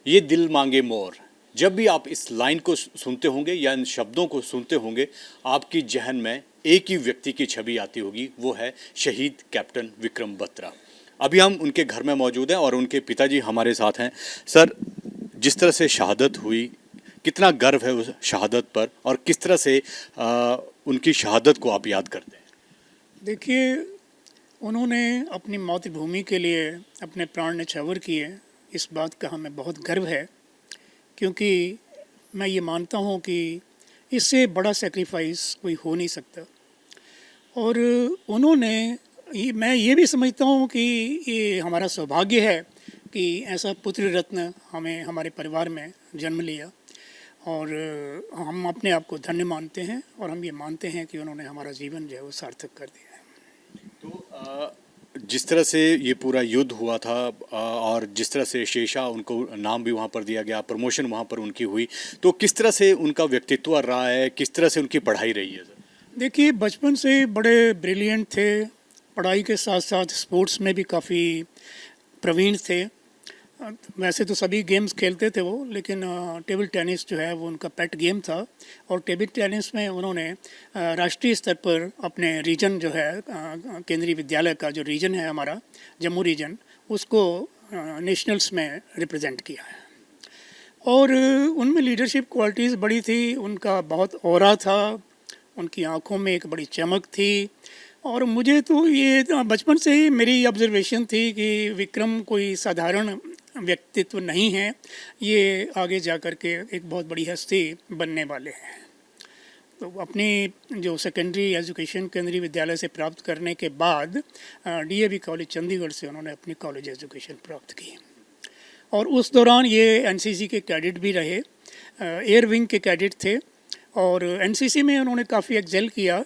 ये दिल मांगे मोर, जब भी आप इस लाइन को सुनते होंगे या इन शब्दों को सुनते होंगे, आपकी जहन में एक ही व्यक्ति की छवि आती होगी, वो है शहीद कैप्टन विक्रम बत्रा। अभी हम उनके घर में मौजूद हैं और उनके पिताजी हमारे साथ हैं। सर, जिस तरह से शहादत हुई, कितना गर्व है उस शहादत पर और किस तरह से उनकी शहादत को आप याद करते हैं? देखिए, उन्होंने अपनी मातृभूमि के लिए अपने प्राण न्यौछावर किए, इस बात का हमें बहुत गर्व है, क्योंकि मैं ये मानता हूँ कि इससे बड़ा सेक्रीफाइस कोई हो नहीं सकता। और मैं ये भी समझता हूँ कि ये हमारा सौभाग्य है कि ऐसा पुत्र रत्न हमें हमारे परिवार में जन्म लिया, और हम अपने आप को धन्य मानते हैं और हम ये मानते हैं कि उन्होंने हमारा जीवन जो है वो सार्थक कर दिया है। तो जिस तरह से ये पूरा युद्ध हुआ था और जिस तरह से शेषा, उनको नाम भी वहाँ पर दिया गया, प्रमोशन वहाँ पर उनकी हुई, तो किस तरह से उनका व्यक्तित्व रहा है, किस तरह से उनकी पढ़ाई रही है? सर, देखिए, बचपन से बड़े ब्रिलियंट थे, पढ़ाई के साथ साथ स्पोर्ट्स में भी काफ़ी प्रवीण थे। वैसे तो सभी गेम्स खेलते थे वो, लेकिन टेबल टेनिस जो है वो उनका पेट गेम था, और टेबल टेनिस में उन्होंने राष्ट्रीय स्तर पर अपने रीजन जो है, केंद्रीय विद्यालय का जो रीजन है हमारा जम्मू रीजन, उसको नेशनल्स में रिप्रेजेंट किया है। और उनमें लीडरशिप क्वालिटीज़ बड़ी थी, उनका बहुत ऑरा था, उनकी आंखों में एक बड़ी चमक थी। और मुझे तो ये बचपन से ही मेरी ऑब्जर्वेशन थी कि विक्रम कोई साधारण व्यक्तित्व नहीं है, ये आगे जा कर के एक बहुत बड़ी हस्ती बनने वाले हैं। तो अपनी जो सेकेंडरी एजुकेशन केंद्रीय विद्यालय से प्राप्त करने के बाद डीएवी कॉलेज चंडीगढ़ से उन्होंने अपनी कॉलेज एजुकेशन प्राप्त की, और उस दौरान ये एनसीसी के कैडेट भी रहे, एयर विंग के कैडेट थे, और एनसीसी में उन्होंने काफ़ी एक्सेल किया,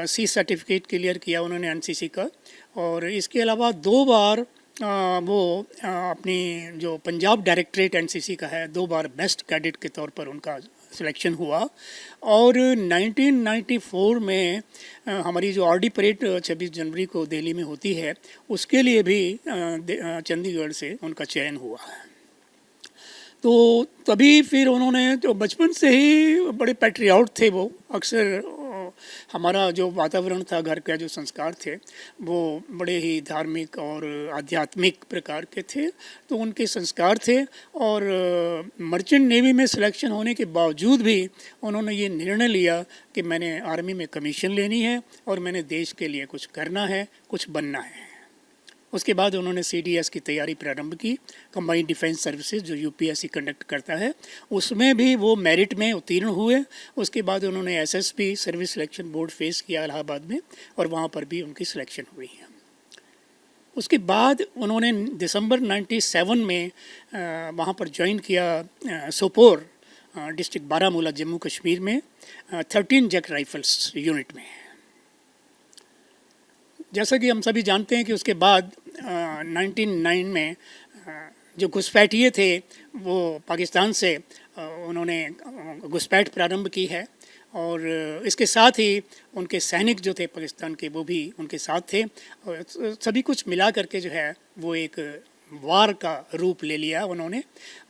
सी सर्टिफिकेट क्लियर किया उन्होंने एनसीसी का। और इसके अलावा 2 बार वो अपनी जो पंजाब डायरेक्टरेट एनसीसी का है, 2 बार बेस्ट कैडेट के तौर पर उनका सिलेक्शन हुआ। और 1994 में हमारी जो आरडी परेड 26 जनवरी को दिल्ली में होती है, उसके लिए भी चंडीगढ़ से उनका चयन हुआ है। तो तभी फिर उन्होंने, जो बचपन से ही बड़े पैट्रियाट थे वो, अक्सर हमारा जो वातावरण था, घर का जो संस्कार थे, वो बड़े ही धार्मिक और आध्यात्मिक प्रकार के थे, तो उनके संस्कार थे। और मर्चेंट नेवी में सिलेक्शन होने के बावजूद भी उन्होंने ये निर्णय लिया कि मैंने आर्मी में कमीशन लेनी है और मैंने देश के लिए कुछ करना है, कुछ बनना है। उसके बाद उन्होंने सीडीएस की तैयारी प्रारंभ की, कंबाइंड डिफेंस सर्विसेज जो यूपीएससी कंडक्ट करता है, उसमें भी वो मेरिट में उत्तीर्ण हुए। उसके बाद उन्होंने SSB service selection board face किया इलाहाबाद में, और वहाँ पर भी उनकी सिलेक्शन हुई है। उसके बाद उन्होंने दिसंबर 97 में वहाँ पर ज्वाइन किया सोपोर डिस्ट्रिक्ट बारामूला जम्मू कश्मीर में 13 जैक राइफल्स यूनिट में। जैसा कि हम सभी जानते हैं कि उसके बाद 1999 में जो घुसपैठिए थे वो पाकिस्तान से उन्होंने घुसपैठ प्रारंभ की है, और इसके साथ ही उनके सैनिक जो थे पाकिस्तान के, वो भी उनके साथ थे, और सभी कुछ मिला करके जो है वो एक वार का रूप ले लिया उन्होंने।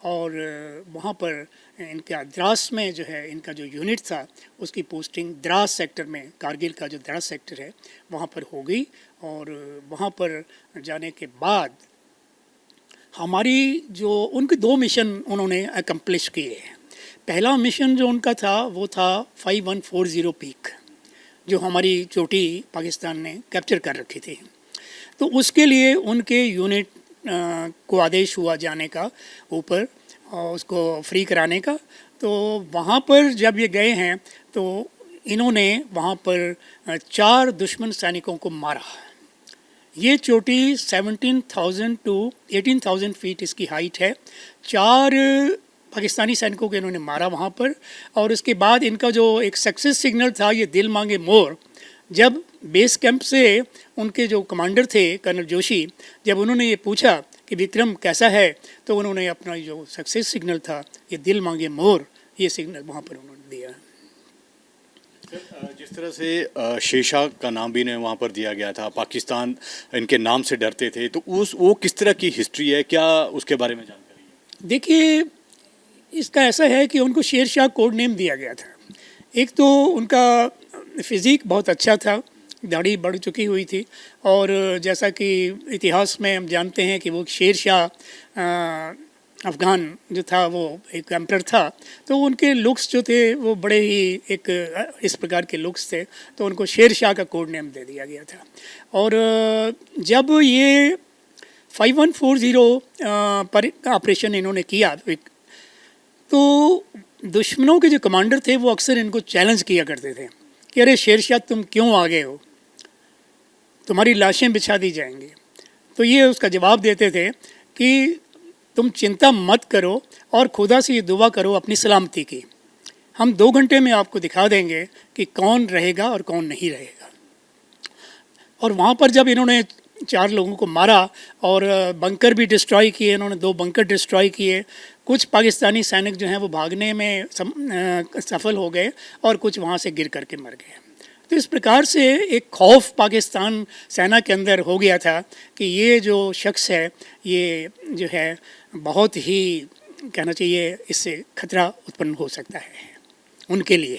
और वहाँ पर इनका द्रास में जो है इनका जो यूनिट था, उसकी पोस्टिंग द्रास सेक्टर में, कारगिल का जो द्रास सेक्टर है वहाँ पर हो गई। और वहाँ पर जाने के बाद हमारी जो उनके 2 मिशन उन्होंने अकम्प्लिश किए। पहला मिशन जो उनका था वो था 5140 पीक, जो हमारी चोटी पाकिस्तान ने कैप्चर कर रखी थी। तो उसके लिए उनके यूनिट को आदेश हुआ जाने का ऊपर, और उसको फ्री कराने का। तो वहाँ पर जब ये गए हैं तो इन्होंने वहाँ पर 4 दुश्मन सैनिकों को मारा। ये चोटी 17,000 to 18,000 फीट इसकी हाइट है। 4 पाकिस्तानी सैनिकों को इन्होंने मारा वहाँ पर। और उसके बाद इनका जो एक सक्सेस सिग्नल था, ये दिल मांगे मोर, जब बेस कैंप से उनके जो कमांडर थे कर्नल जोशी, जब उन्होंने ये पूछा कि विक्रम कैसा है, तो उन्होंने अपना जो सक्सेस सिग्नल था, ये दिल मांगे मोर, ये सिग्नल वहाँ पर उन्होंने दिया। जिस तरह से शेषा का नाम भी इन्हें वहाँ पर दिया गया था, पाकिस्तान इनके नाम से डरते थे, तो वो किस तरह की हिस्ट्री है, क्या उसके बारे में जानकारी है? देखिए, इसका ऐसा है कि उनको शेरशाह कोड नेम दिया गया था। एक तो उनका फिज़िक बहुत अच्छा था, दाढ़ी बढ़ चुकी हुई थी, और जैसा कि इतिहास में हम जानते हैं कि वो शेरशाह अफ़गान जो था वो एक एम्परर था, तो उनके लुक्स जो थे वो बड़े ही एक इस प्रकार के लुक्स थे, तो उनको शेरशाह का कोड नेम दे दिया गया था। और जब ये 5140 पर ऑपरेशन इन्होंने किया, तो दुश्मनों के जो कमांडर थे वो अक्सर इनको चैलेंज किया करते थे कि अरे शेरशाह तुम क्यों आ गए हो, तुम्हारी लाशें बिछा दी जाएंगी। तो ये उसका जवाब देते थे कि तुम चिंता मत करो और खुदा से ये दुआ करो अपनी सलामती की, हम 2 घंटे में आपको दिखा देंगे कि कौन रहेगा और कौन नहीं रहेगा। और वहाँ पर जब इन्होंने 4 लोगों को मारा और बंकर भी डिस्ट्रॉय किए, इन्होंने 2 बंकर डिस्ट्रॉय किए, कुछ पाकिस्तानी सैनिक जो हैं वो भागने में सफल हो गए और कुछ वहाँ से गिर करके मर गए। तो इस प्रकार से एक खौफ पाकिस्तान सेना के अंदर हो गया था कि ये जो शख्स है ये जो है बहुत ही कहना चाहिए इससे खतरा उत्पन्न हो सकता है उनके लिए।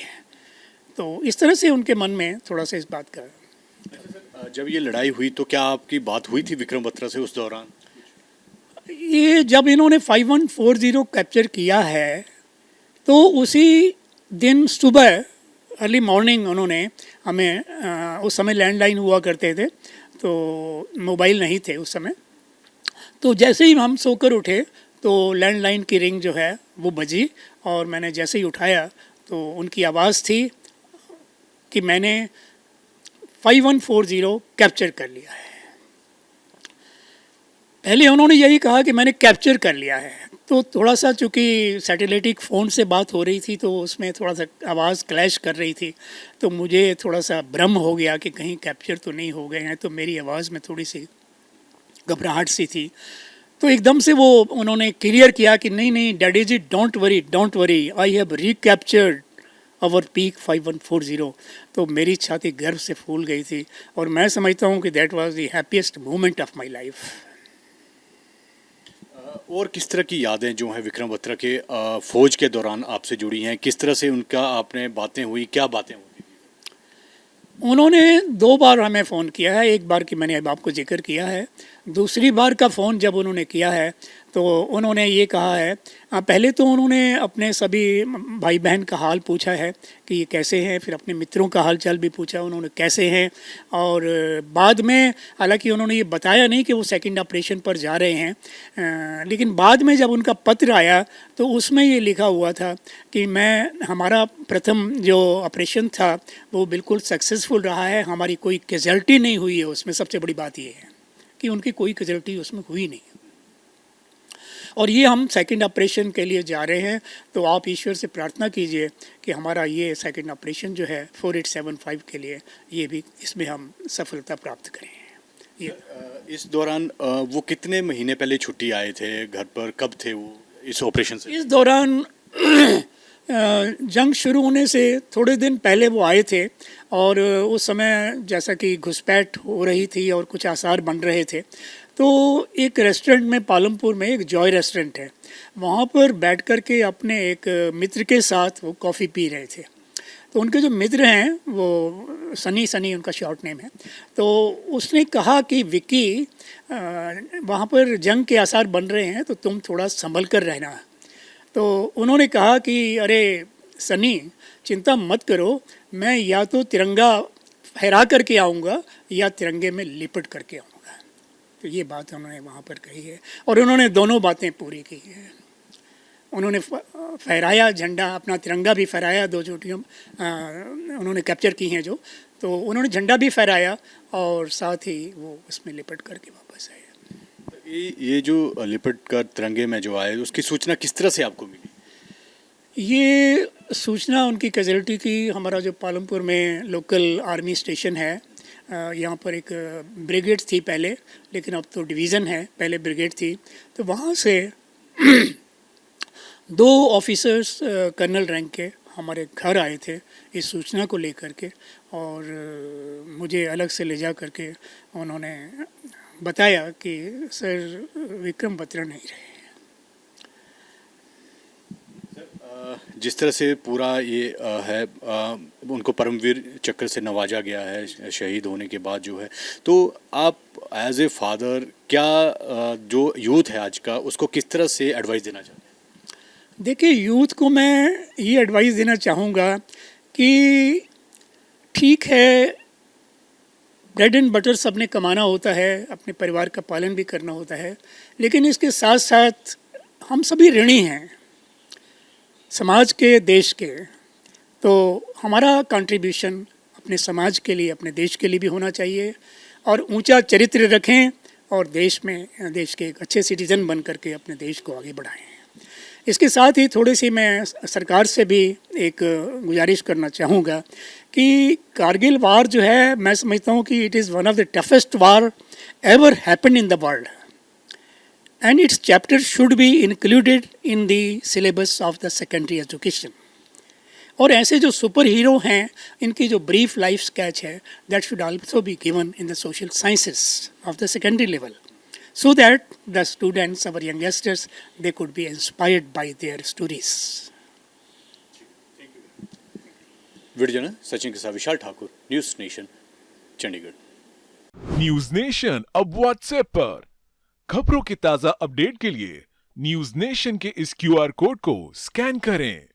तो इस तरह से उनके मन में थोड़ा सा इस बात का। जब ये लड़ाई हुई तो क्या आपकी बात हुई थी विक्रम बत्रा से उस दौरान? ये जब इन्होंने 5140 कैप्चर किया है तो उसी दिन सुबह अर्ली मॉर्निंग उन्होंने हमें उस समय लैंडलाइन हुआ करते थे तो मोबाइल नहीं थे उस समय, तो जैसे ही हम सोकर उठे तो लैंडलाइन की रिंग जो है वो बजी और मैंने जैसे ही उठाया तो उनकी आवाज़ थी कि मैंने 5140 कैप्चर कर लिया है। पहले उन्होंने यही कहा कि मैंने कैप्चर कर लिया है, तो थोड़ा सा चूँकि सैटेलाइटिक फ़ोन से बात हो रही थी तो उसमें थोड़ा सा आवाज़ क्लैश कर रही थी, तो मुझे थोड़ा सा भ्रम हो गया कि कहीं कैप्चर तो नहीं हो गए हैं, तो मेरी आवाज़ में थोड़ी सी घबराहट सी थी। तो एकदम से वो उन्होंने क्लियर किया कि नहीं नहीं daddy ji don't worry, I have recaptured our peak 5140। तो मेरी छाती गर्व से फूल गई थी और मैं समझता हूँ कि that was the happiest moment of my life. और किस तरह की यादें जो हैं विक्रम बत्रा के फौज के दौरान आपसे जुड़ी हैं? किस तरह से उनका आपने बातें हुई, क्या बातें हुई? उन्होंने 2 बार हमें फ़ोन किया है, एक बार की मैंने अब आपको जिक्र किया है, दूसरी बार का फ़ोन जब उन्होंने किया है तो उन्होंने ये कहा है, पहले तो उन्होंने अपने सभी भाई बहन का हाल पूछा है कि ये कैसे हैं, फिर अपने मित्रों का हाल चाल भी पूछा उन्होंने कैसे हैं, और बाद में हालांकि उन्होंने ये बताया नहीं कि वो सेकंड ऑपरेशन पर जा रहे हैं, लेकिन बाद में जब उनका पत्र आया तो उसमें ये लिखा हुआ था कि हमारा प्रथम जो ऑपरेशन था वो बिल्कुल सक्सेसफुल रहा है, हमारी कोई कैजुअल्टी नहीं हुई है उसमें। सबसे बड़ी बात ये है कि उनकी कोई कैजुअल्टी उसमें हुई नहीं, और ये हम सेकंड ऑपरेशन के लिए जा रहे हैं, तो आप ईश्वर से प्रार्थना कीजिए कि हमारा ये सेकंड ऑपरेशन जो है 4875 के लिए ये भी इसमें हम सफलता प्राप्त करें। ये इस दौरान वो कितने महीने पहले छुट्टी आए थे घर पर, कब थे वो इस ऑपरेशन से? इस दौरान जंग शुरू होने से थोड़े दिन पहले वो आए थे, और उस समय जैसा कि घुसपैठ हो रही थी और कुछ आसार बन रहे थे, तो एक रेस्टोरेंट में पालमपुर में एक जॉय रेस्टोरेंट है, वहाँ पर बैठ कर के अपने एक मित्र के साथ वो कॉफ़ी पी रहे थे। तो उनके जो मित्र हैं वो सनी उनका शॉर्ट नेम है, तो उसने कहा कि विक्की वहाँ पर जंग के आसार बन रहे हैं तो तुम थोड़ा संभल कर रहना। तो उन्होंने कहा कि अरे सनी चिंता मत करो, मैं या तो तिरंगा फहरा करके आऊँगा या तिरंगे में लिपट करके आऊँगा। तो ये बात उन्होंने वहाँ पर कही है और उन्होंने दोनों बातें पूरी की है। उन्होंने फहराया झंडा, अपना तिरंगा भी फहराया, 2 चोटियों उन्होंने कैप्चर की हैं जो, तो उन्होंने झंडा भी फहराया और साथ ही वो उसमें लिपट करके वापस आए। ये जो लिपट कर तिरंगे में जो आए उसकी सूचना किस तरह से आपको मिली? ये सूचना उनकी कैजुअल्टी की, हमारा जो पालमपुर में लोकल आर्मी स्टेशन है, यहाँ पर एक ब्रिगेड थी पहले, लेकिन अब तो डिवीज़न है, पहले ब्रिगेड थी, तो वहाँ से 2 ऑफिसर्स कर्नल रैंक के हमारे घर आए थे इस सूचना को लेकर के, और मुझे अलग से ले जा करके उन्होंने बताया कि सर विक्रम बत्रा नहीं रहे। जिस तरह से पूरा ये है उनको परमवीर चक्र से नवाजा गया है शहीद होने के बाद जो है, तो आप एज ए फादर क्या जो यूथ है आज का उसको किस तरह से एडवाइस देना चाहते हैं? देखिए, यूथ को मैं ये एडवाइस देना चाहूँगा कि ठीक है, ब्रेड एंड बटर सबने कमाना होता है, अपने परिवार का पालन भी करना होता है, लेकिन इसके साथ साथ हम सभी ऋणी हैं समाज के, देश के। तो हमारा कंट्रीब्यूशन अपने समाज के लिए, अपने देश के लिए भी होना चाहिए और ऊंचा चरित्र रखें और देश के एक अच्छे सिटीज़न बन करके अपने देश को आगे बढ़ाएं। इसके साथ ही थोड़ी सी मैं सरकार से भी एक गुजारिश करना चाहूँगा कि कारगिल वार जो है, मैं समझता हूँ कि it is one of the toughest war ever happen in the world and its chapter should be included in the syllabus of the secondary education. और ऐसे जो सुपर हीरो हैं, इनकी जो ब्रीफ लाइफ स्केच है, that should also be given in the social sciences of the secondary level, so that the students, our youngsters, they could be inspired by their stories. Video journal Sachin के साथ Vishal Thakur, news nation, Chandigarh. News nation अब WhatsApp पर खबरों की ताजा update के लिए news nation के इस क्यूआर कोड को स्कैन करें।